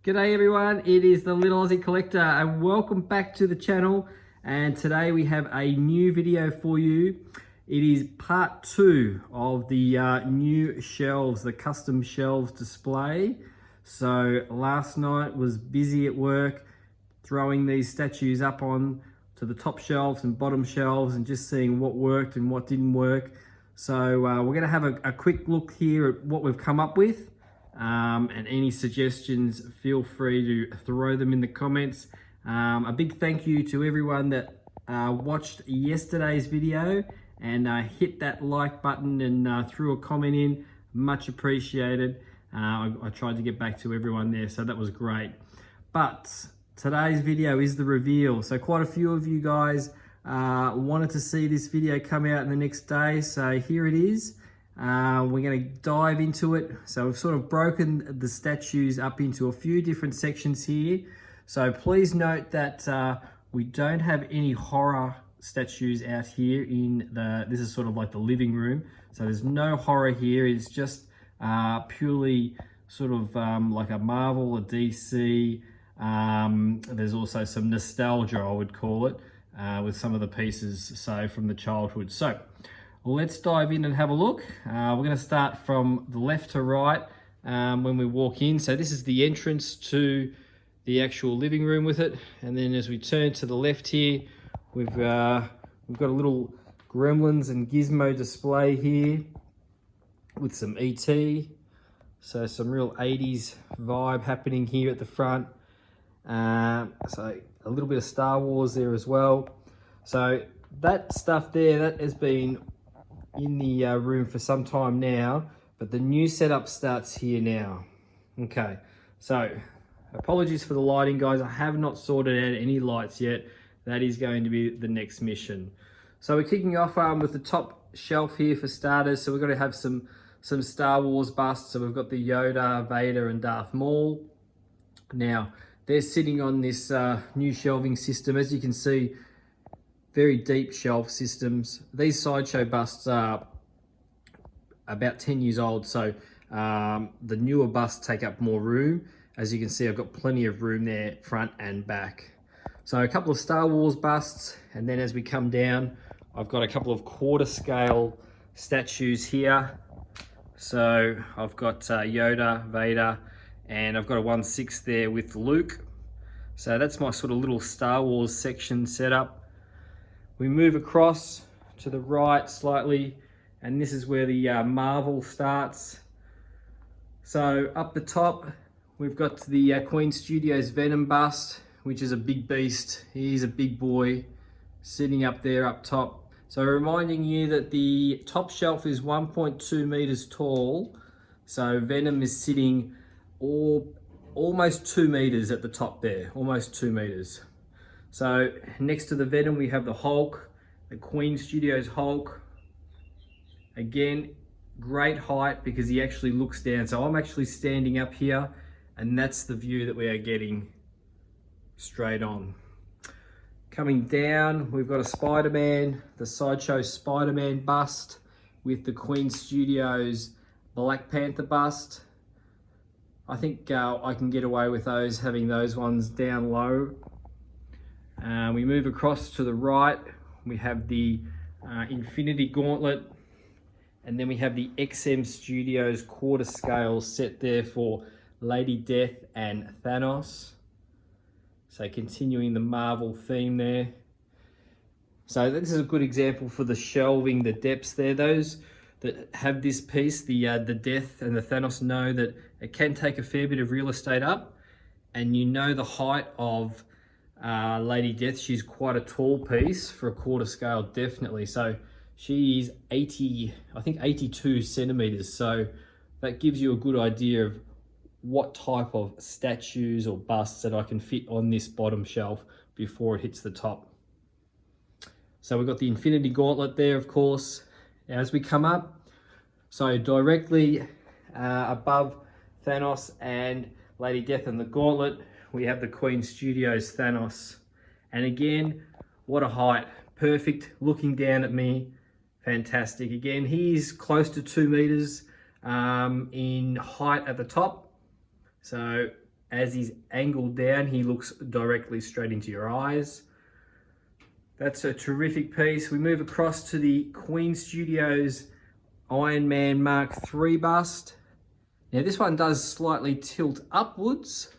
G'day everyone, it is the Little Aussie Collector and welcome back to the channel. And today we have a new video for you. It is part 2 of the new shelves, the custom shelves display. So last night was busy at work throwing these statues up on to the top shelves and bottom shelves and just seeing what worked and what didn't work. So we're going to have a quick look here at what we've come up with. And any suggestions, feel free to throw them in the comments. A big thank you to everyone that watched yesterday's video and hit that like button and threw a comment in. Much appreciated. I tried to get back to everyone there, so that was great. But today's video is the reveal. So quite a few of you guys wanted to see this video come out in the next day, so here it is. We're going to dive into it. So we've sort of broken the statues up into a few different sections here. So please note that we don't have any horror statues out here in this is sort of like the living room. So there's no horror here. It's just purely sort of like a Marvel, a DC. There's also some nostalgia, I would call it, with some of the pieces, so from the childhood. So let's dive in and have a look. We're going to start from the left to right when we walk in. So this is the entrance to the actual living room with it. And then as we turn to the left here, we've got a little Gremlins and Gizmo display here with some ET. So some real 80s vibe happening here at the front. So a little bit of Star Wars there as well. So that stuff there, that has been in the room for some time now, but the new setup starts here now. Okay, so apologies for the lighting, guys. I have not sorted out any lights yet. That is going to be the next mission. So we're kicking off with the top shelf here for starters. So we're going to have some Star Wars busts. So we've got the Yoda, Vader, and Darth Maul. Now they're sitting on this new shelving system. As you can see, very deep shelf systems. These Sideshow busts are about 10 years old, so the newer busts take up more room. As you can see, I've got plenty of room there, front and back. So a couple of Star Wars busts, and then as we come down, I've got a couple of quarter scale statues here. So I've got Yoda, Vader, and I've got a 1/6 there with Luke. So that's my sort of little Star Wars section setup. We move across to the right slightly, and this is where the Marvel starts. So up the top, we've got the Queen Studios Venom bust, which is a big beast. He's a big boy sitting up there up top. So reminding you that the top shelf is 1.2 meters tall. So Venom is sitting almost 2 meters at the top there, almost 2 meters. So next to the Venom, we have the Hulk, the Queen Studios Hulk. Again, great height because he actually looks down. So I'm actually standing up here, and that's the view that we are getting straight on. Coming down, we've got a Spider-Man, the Sideshow Spider-Man bust with the Queen Studios Black Panther bust. I think I can get away with those, having those ones down low. We move across to the right, we have the Infinity Gauntlet, and then we have the XM Studios quarter scale set there for Lady Death and Thanos. So continuing the Marvel theme there. So this is a good example for the shelving, the depths there. Those that have this piece, the Death and the Thanos, know that it can take a fair bit of real estate up, and you know the height of Lady Death. She's quite a tall piece for a quarter scale, definitely. So she's 82 centimeters. So that gives you a good idea of what type of statues or busts that I can fit on this bottom shelf before it hits the top. So we've got the Infinity Gauntlet there, of course. Now as we come up, so directly above Thanos and Lady Death and the Gauntlet, we have the Queen Studios Thanos. And again, what a height. Perfect, looking down at me. Fantastic. Again, he's close to 2 meters in height at the top. So as he's angled down, he looks directly straight into your eyes. That's a terrific piece. We move across to the Queen Studios Iron Man Mark III bust. Now this one does slightly tilt upwards,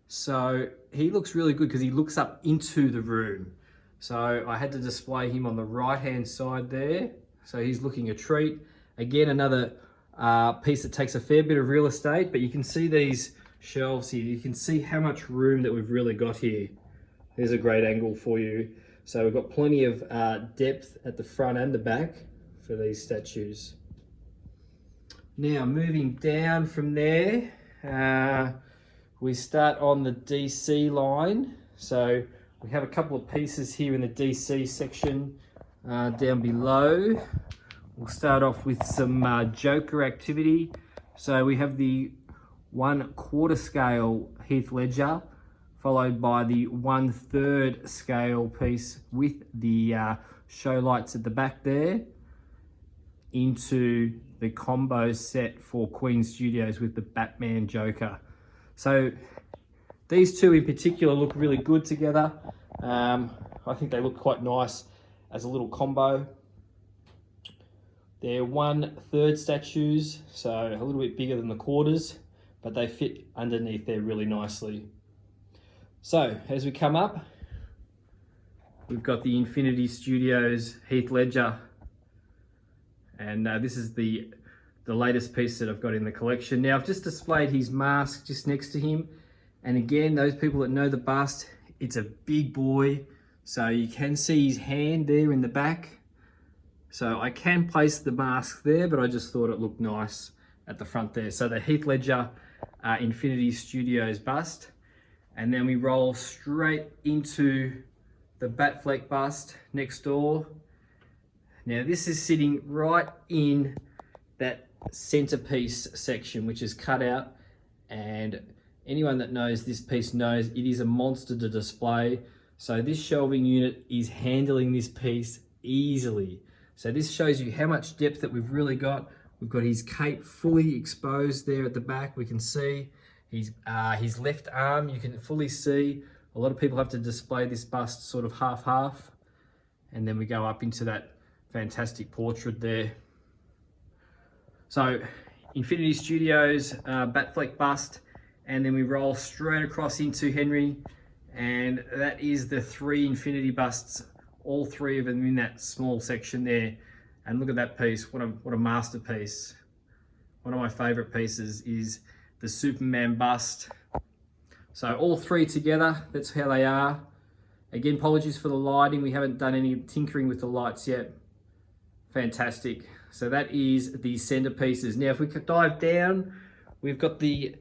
so he looks really good because he looks up into the room. So I had to display him on the right hand side there, so he's looking a treat. Again, another piece that takes a fair bit of real estate, but you can see these shelves here. You can see how much room that we've really got here. There's a great angle for you. So we've got plenty of depth at the front and the back for these statues. Now moving down from there, we start on the DC line. So we have a couple of pieces here in the DC section down below. We'll start off with some Joker activity. So we have the 1/4 scale Heath Ledger, followed by the 1/3 scale piece with the show lights at the back there, into the combo set for Queen Studios with the Batman Joker. So these two in particular look really good together. I think they look quite nice as a little combo. They're 1/3 statues, so a little bit bigger than the quarters, but they fit underneath there really nicely. So as we come up, we've got the Infinity Studios Heath Ledger, and this is the latest piece that I've got in the collection. Now I've just displayed his mask just next to him, and again, those people that know the bust, it's a big boy, so you can see his hand there in the back. So I can place the mask there, but I just thought it looked nice at the front there. So the Heath Ledger Infinity Studios bust, and then we roll straight into the Batfleck bust next door. Now this is sitting right in that centerpiece section, which is cut out, and anyone that knows this piece knows it is a monster to display. So this shelving unit is handling this piece easily. So this shows you how much depth that we've really got. We've got his cape fully exposed there at the back. We can see his left arm, you can fully see. A lot of people have to display this bust sort of half-half. And then we go up into that fantastic portrait there. So Infinity Studios Batfleck bust, and then we roll straight across into Henry, and that is the 3 Infinity busts, all 3 of them in that small section there. And look at that piece, what a masterpiece. One of my favorite pieces is the Superman bust. So all 3 together, that's how they are. Again, apologies for the lighting, we haven't done any tinkering with the lights yet. Fantastic. So that is the centerpieces. Now if we could dive down, we've got the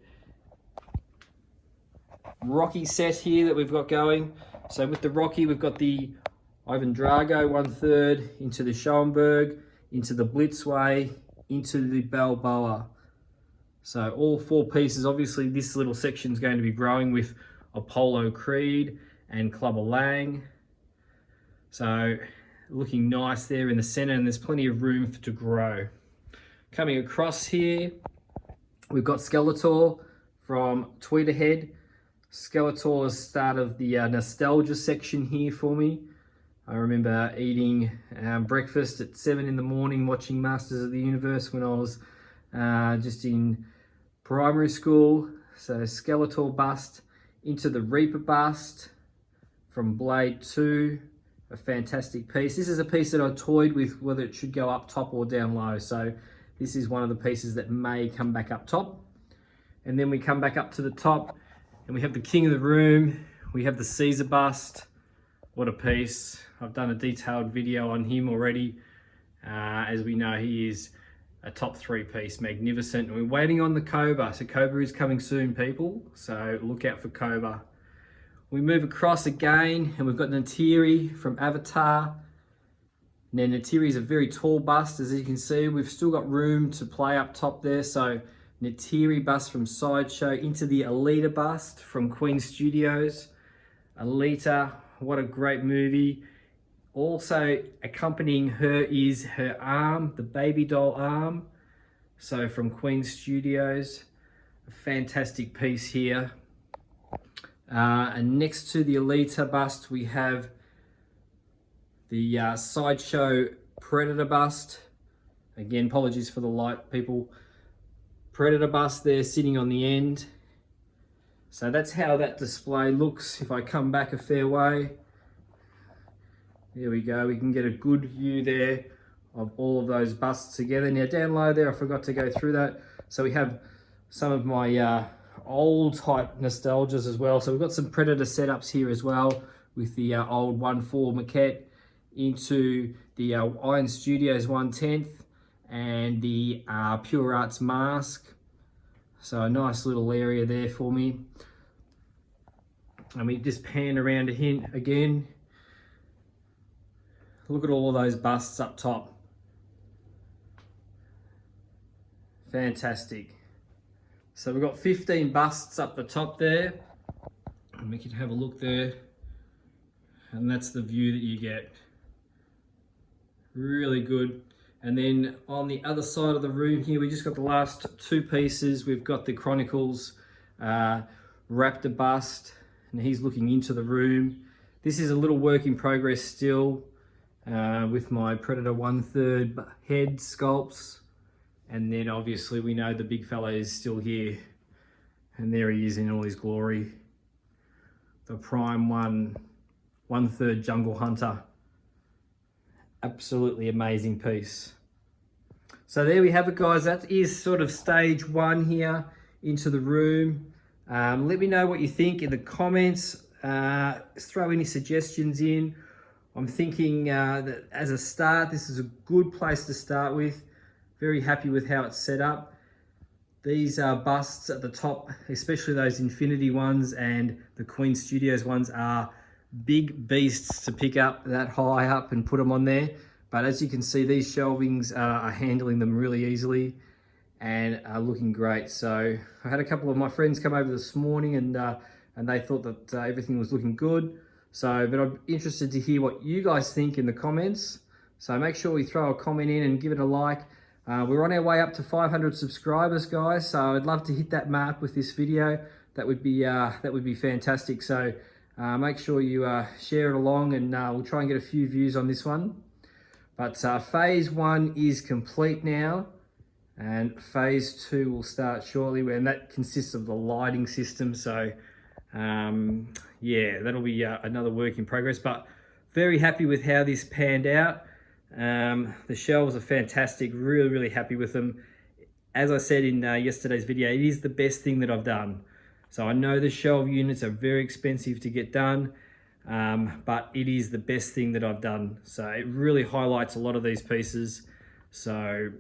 Rocky set here that we've got going. So with the Rocky, we've got the Ivan Drago 1/3 into the Schoenberg, into the Blitzway, into the Balboa. So all 4 pieces. Obviously this little section is going to be growing with Apollo Creed and Clubber Lang. So looking nice there in the center, and there's plenty of room to grow. Coming across here, we've got Skeletor from Tweeterhead. Skeletor is start of the nostalgia section here for me. I remember eating breakfast at 7 in the morning, watching Masters of the Universe when I was just in primary school. So Skeletor bust into the Reaper bust from Blade 2, a fantastic piece. This is a piece that I toyed with whether it should go up top or down low. So this is one of the pieces that may come back up top. And then we come back up to the top and we have the King of the Room. We have the Caesar bust. What a piece. I've done a detailed video on him already. As we know, he is a top 3 piece, magnificent. And we're waiting on the Cobra. So Cobra is coming soon, people. So look out for Cobra. We move across again and we've got Neytiri from Avatar. Now Neytiri is a very tall bust, as you can see. We've still got room to play up top there. So Neytiri bust from Sideshow into the Alita bust from Queen Studios. Alita, what a great movie. Also accompanying her is her arm, the baby doll arm. So from Queen Studios, a fantastic piece here. And next to the Alita bust, we have the Sideshow Predator bust. Again, apologies for the light, people. Predator bust there sitting on the end. So that's how that display looks. If I come back a fair way, there we go. We can get a good view there of all of those busts together. Now down low there, I forgot to go through that. So we have some of my old type nostalgias as well. So we've got some Predator setups here as well with the old 1.4 maquette into the Iron Studios 1/10 and the Pure Arts mask. So a nice little area there for me. And we just pan around a hint again. Look at all of those busts up top. Fantastic. So we've got 15 busts up the top there. And we can have a look there. And that's the view that you get. Really good. And then on the other side of the room here, we just got the last two pieces. We've got the Chronicles Raptor bust, and he's looking into the room. This is a little work in progress still with my Predator 1/3 head sculpts. And then obviously we know the big fella is still here. And there he is in all his glory. The Prime 1/3 Jungle Hunter. Absolutely amazing piece. So there we have it, guys. That is sort of stage one here into the room. Let me know what you think in the comments. Throw any suggestions in. I'm thinking that as a start, this is a good place to start with. Very happy with how it's set up. These busts at the top, especially those Infinity ones and the Queen Studios ones, are big beasts to pick up that high up and put them on there. But as you can see, these shelvings are handling them really easily and are looking great. So I had a couple of my friends come over this morning and they thought that everything was looking good. So, but I'm interested to hear what you guys think in the comments. So make sure we throw a comment in and give it a like. We're on our way up to 500 subscribers, guys. So I'd love to hit that mark with this video. That would be fantastic. So make sure you share it along, and we'll try and get a few views on this one. But phase one is complete now, and phase two will start shortly, and that consists of the lighting system. So yeah, that'll be another work in progress, but very happy with how this panned out. The shelves are fantastic, really happy with them. As I said in yesterday's video, it is the best thing that I've done. So I know the shelf units are very expensive to get done, but it is the best thing that I've done. So it really highlights a lot of these pieces. So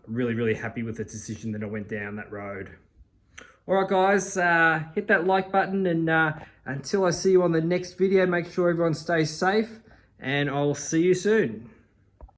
really happy with the decision that I went down that road. All right, guys, hit that like button, and until I see you on the next video, make sure everyone stays safe, and I'll see you soon.